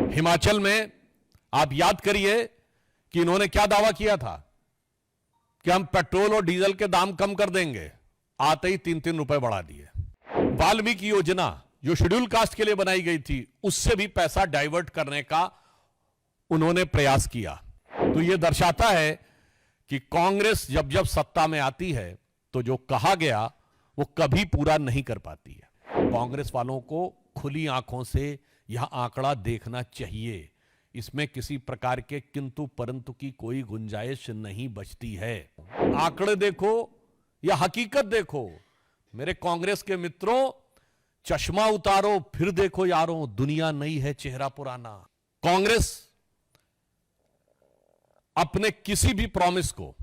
हिमाचल में आप याद करिए कि इन्होंने क्या दावा किया था कि हम पेट्रोल और डीजल के दाम कम कर देंगे, आते ही 3-3 रुपए बढ़ा दिए। वाल्मीकि योजना जो शेड्यूल कास्ट के लिए बनाई गई थी, उससे भी पैसा डाइवर्ट करने का उन्होंने प्रयास किया। तो यह दर्शाता है कि कांग्रेस जब जब सत्ता में आती है तो जो कहा गया वो कभी पूरा नहीं कर पाती है। कांग्रेस वालों को खुली आंखों से यह आंकड़ा देखना चाहिए। इसमें किसी प्रकार के किंतु परंतु की कोई गुंजाइश नहीं बचती है। आंकड़े देखो या हकीकत देखो। मेरे कांग्रेस के मित्रों, चश्मा उतारो फिर देखो यारों, दुनिया नई है चेहरा पुराना। कांग्रेस अपने किसी भी प्रॉमिस को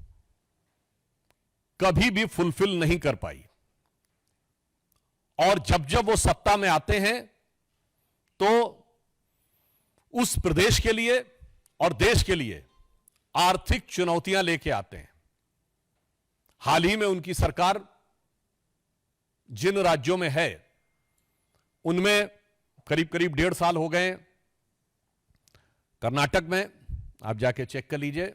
कभी भी फुलफिल नहीं कर पाई, और जब जब वो सत्ता में आते हैं तो उस प्रदेश के लिए और देश के लिए आर्थिक चुनौतियां लेके आते हैं। हाल ही में उनकी सरकार जिन राज्यों में है उनमें करीब करीब 1.5 साल हो गए। कर्नाटक में आप जाके चेक कर लीजिए,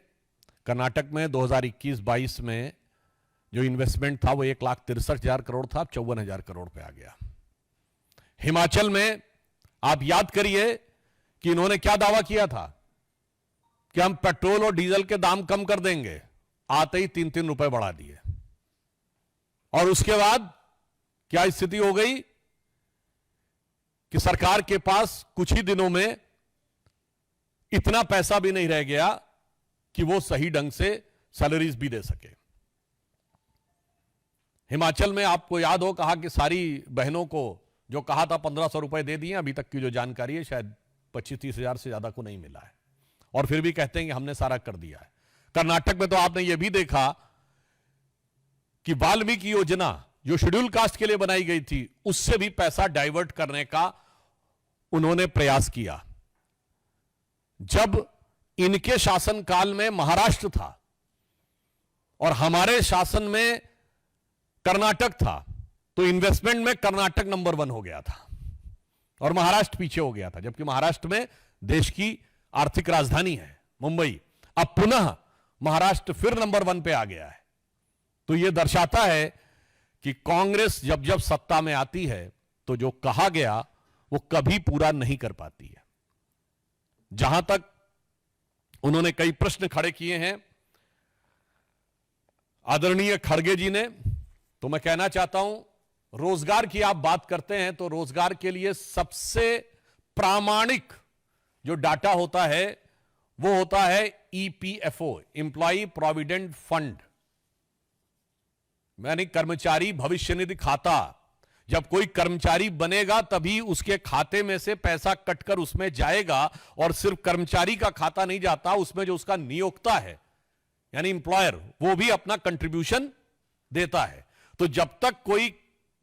कर्नाटक में 2021-22 में जो इन्वेस्टमेंट था वो 1,63,000 करोड़ था, अब 54,000 करोड़ पे आ गया। हिमाचल में आप याद करिए कि इन्होंने क्या दावा किया था कि हम पेट्रोल और डीजल के दाम कम कर देंगे, आते ही 3-3 रुपए बढ़ा दिए। और उसके बाद क्या स्थिति हो गई कि सरकार के पास कुछ ही दिनों में इतना पैसा भी नहीं रह गया कि वो सही ढंग से सैलरीज भी दे सके। हिमाचल में आपको याद हो, कहा कि सारी बहनों को जो कहा था 1,500 रुपए दे दिए, अभी तक की जो जानकारी है शायद 25-30 हजार से ज्यादा को नहीं मिला है, और फिर भी कहते हैं कि हमने सारा कर दिया है। कर्नाटक में तो आपने यह भी देखा कि वाल्मीकि योजना जो शेड्यूल कास्ट के लिए बनाई गई थी, उससे भी पैसा डाइवर्ट करने का उन्होंने प्रयास किया। जब इनके शासनकाल में महाराष्ट्र था और हमारे शासन में कर्नाटक था, तो इन्वेस्टमेंट में कर्नाटक नंबर 1 हो गया था और महाराष्ट्र पीछे हो गया था, जबकि महाराष्ट्र में देश की आर्थिक राजधानी है मुंबई। अब पुनः महाराष्ट्र फिर नंबर 1 पे आ गया है। तो यह दर्शाता है कि कांग्रेस जब जब सत्ता में आती है तो जो कहा गया वो कभी पूरा नहीं कर पाती है। जहां तक उन्होंने कई प्रश्न खड़े किए हैं आदरणीय खड़गे जी ने, तो मैं कहना चाहता हूं, रोजगार की आप बात करते हैं तो रोजगार के लिए सबसे प्रामाणिक जो डाटा होता है वो होता है ईपीएफओ, एम्प्लॉय प्रोविडेंट फंड, यानी कर्मचारी भविष्य निधि खाता। जब कोई कर्मचारी बनेगा तभी उसके खाते में से पैसा कटकर उसमें जाएगा, और सिर्फ कर्मचारी का खाता नहीं जाता, उसमें जो उसका नियोक्ता है यानी एम्प्लॉयर, वो भी अपना कंट्रीब्यूशन देता है। तो जब तक कोई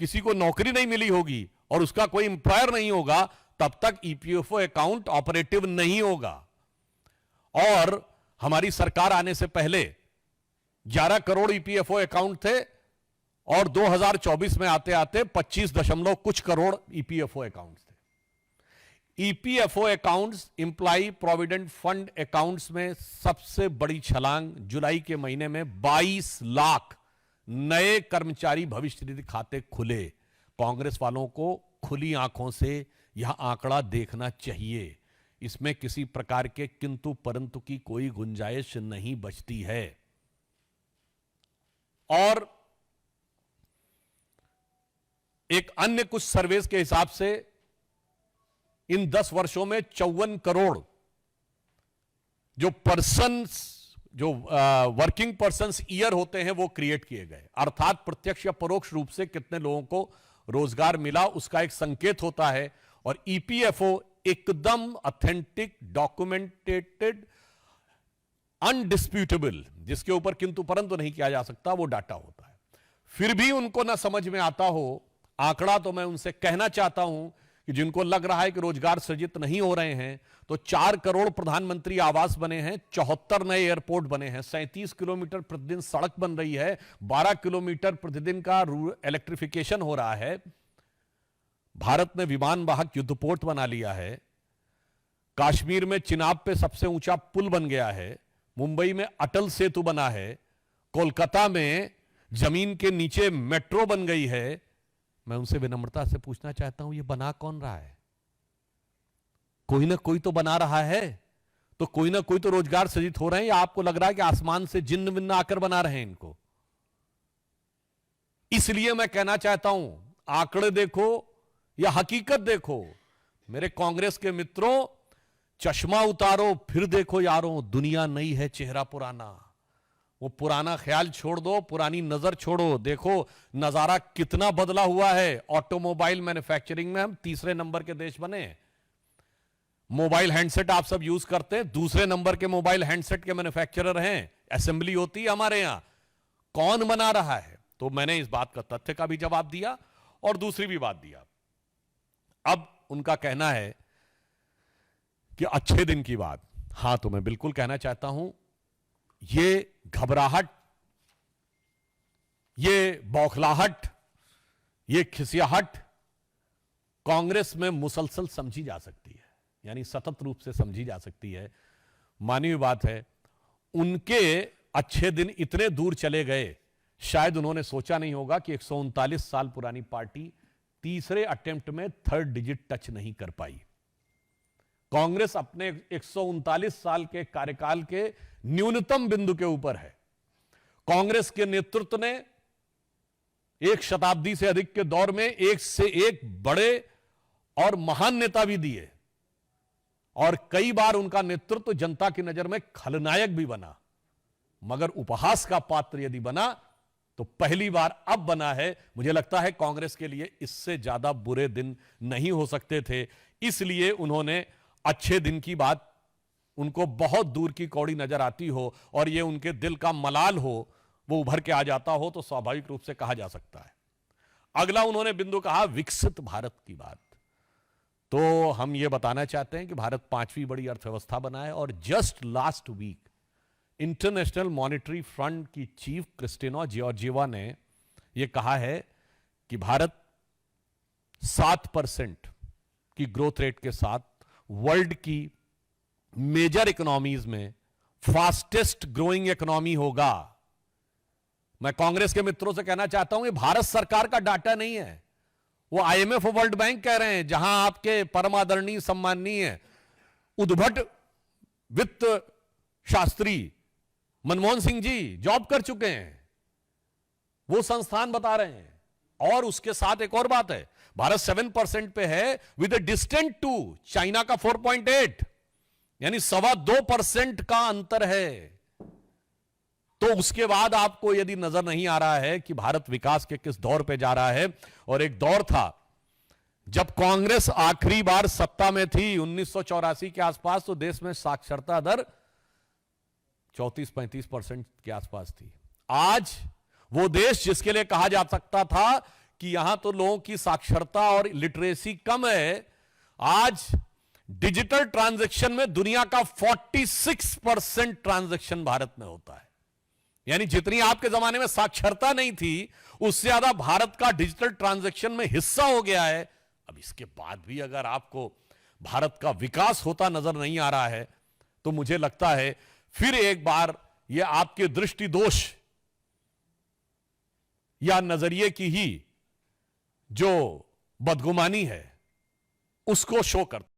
किसी को नौकरी नहीं मिली होगी और उसका कोई एम्प्लॉयर नहीं होगा, तब तक ईपीएफओ अकाउंट ऑपरेटिव नहीं होगा। और हमारी सरकार आने से पहले 11 करोड़ ईपीएफओ अकाउंट थे, और 2024 में आते आते 25 दशमलव कुछ करोड़ ईपीएफओ अकाउंट्स थे। EPFO accounts, employ provident fund accounts में सबसे बड़ी छलांग जुलाई के महीने में 22 लाख नए कर्मचारी भविष्य निधि खाते खुले। कांग्रेस वालों को खुली आंखों से यह आंकड़ा देखना चाहिए। इसमें किसी प्रकार के किंतु परंतु की कोई गुंजाइश नहीं बचती है। और एक अन्य कुछ सर्वेस के हिसाब से इन 10 वर्षों में 54 करोड़ जो वर्किंग पर्सन्स ईयर होते हैं वो क्रिएट किए गए, अर्थात प्रत्यक्ष या परोक्ष रूप से कितने लोगों को रोजगार मिला उसका एक संकेत होता है। और ईपीएफओ एकदम ऑथेंटिक, डॉक्यूमेंटेड, अनडिस्प्यूटेबल, जिसके ऊपर किंतु परंतु नहीं किया जा सकता, वो डाटा होता है। फिर भी उनको ना समझ में आता हो आंकड़ा, तो मैं उनसे कहना चाहता हूं कि जिनको लग रहा है कि रोजगार सृजित नहीं हो रहे हैं, तो 4 करोड़ प्रधानमंत्री आवास बने हैं, 74 नए एयरपोर्ट बने हैं, 37 किलोमीटर प्रतिदिन सड़क बन रही है, 12 किलोमीटर प्रतिदिन का इलेक्ट्रिफिकेशन हो रहा है, भारत ने विमान वाहक युद्धपोत बना लिया है, कश्मीर में चिनाब पे सबसे ऊंचा पुल बन गया है, मुंबई में अटल सेतु बना है, कोलकाता में जमीन के नीचे मेट्रो बन गई है। मैं उनसे विनम्रता से पूछना चाहता हूं, ये बना कौन रहा है? कोई ना कोई तो बना रहा है, तो कोई ना कोई तो रोजगार सृजित हो रहे हैं, या आपको लग रहा है कि आसमान से जिन्न विन्न आकर बना रहे हैं इनको? इसलिए मैं कहना चाहता हूं, आंकड़े देखो या हकीकत देखो। मेरे कांग्रेस के मित्रों, चश्मा उतारो, फिर देखो यारों, दुनिया नई है, चेहरा पुराना। वो पुराना ख्याल छोड़ दो, पुरानी नजर छोड़ो, देखो नजारा कितना बदला हुआ है। ऑटोमोबाइल मैन्युफैक्चरिंग में हम तीसरे नंबर के देश बने। मोबाइल हैंडसेट आप सब यूज करते हैं, दूसरे नंबर के मोबाइल हैंडसेट के मैन्युफैक्चरर हैं। असेंबली होती है हमारे यहां। कौन बना रहा है? तो मैंने इस बात का तथ्य का भी जवाब दिया और दूसरी भी बात दिया। अब उनका कहना है कि अच्छे दिन की बात। हां, तो मैं बिल्कुल कहना चाहता हूं, ये घबराहट, ये बौखलाहट, ये खिसियाहट कांग्रेस में मुसलसल समझी जा सकती है, यानी सतत रूप से समझी जा सकती है। मानवीय बात है, उनके अच्छे दिन इतने दूर चले गए, शायद उन्होंने सोचा नहीं होगा कि 139 साल पुरानी पार्टी तीसरे अटेम्प्ट में थर्ड डिजिट टच नहीं कर पाई। कांग्रेस अपने 139 साल के कार्यकाल के न्यूनतम बिंदु के ऊपर है। कांग्रेस के नेतृत्व ने एक शताब्दी से अधिक के दौर में एक से एक बड़े और महान नेता भी दिए, और कई बार उनका नेतृत्व जनता की नजर में खलनायक भी बना, मगर उपहास का पात्र यदि बना तो पहली बार अब बना है। मुझे लगता है कांग्रेस के लिए इससे ज्यादा बुरे दिन नहीं हो सकते थे। इसलिए उन्होंने अच्छे दिन की बात, उनको बहुत दूर की कौड़ी नजर आती हो और ये उनके दिल का मलाल हो, वो उभर के आ जाता हो, तो स्वाभाविक रूप से कहा जा सकता है। अगला उन्होंने बिंदु कहा विकसित भारत की बात। तो हम ये बताना चाहते हैं कि भारत 5वीं बड़ी अर्थव्यवस्था बना है, और just last week International Monetary Fund की चीफ क्रिस्टिना जॉर्जिएवा ने यह कहा है कि भारत 7% की ग्रोथ रेट के साथ वर्ल्ड की मेजर इकोनॉमीज में फास्टेस्ट ग्रोइंग इकोनॉमी होगा। मैं कांग्रेस के मित्रों से कहना चाहता हूं, ये भारत सरकार का डाटा नहीं है, वो आईएमएफ और वर्ल्ड बैंक कह रहे हैं, जहां आपके परम आदरणीय सम्माननीय उद्भट वित्त शास्त्री मनमोहन सिंह जी जॉब कर चुके हैं, वो संस्थान बता रहे हैं। और उसके साथ एक और बात है, भारत 7% पे है with a distant to China का 4.8, यानी 2.25% का अंतर है। तो उसके बाद आपको यदि नजर नहीं आ रहा है कि भारत विकास के किस दौर पे जा रहा है, और एक दौर था जब कांग्रेस आखिरी बार सत्ता में थी 1984 के आसपास, तो देश में साक्षरता दर 34-35% के आसपास थी। आज वो देश जिसके लिए कहा जा सकता था कि यहां तो लोगों की साक्षरता और लिटरेसी कम है, आज डिजिटल ट्रांजैक्शन में दुनिया का 46% ट्रांजैक्शन भारत में होता है। यानी जितनी आपके जमाने में साक्षरता नहीं थी, उससे ज्यादा भारत का डिजिटल ट्रांजैक्शन में हिस्सा हो गया है। अब इसके बाद भी अगर आपको भारत का विकास होता नजर नहीं आ रहा है, तो मुझे लगता है फिर एक बार यह आपके दृष्टि दोष या नजरिए की ही जो बदगुमानी है, उसको शो करता है।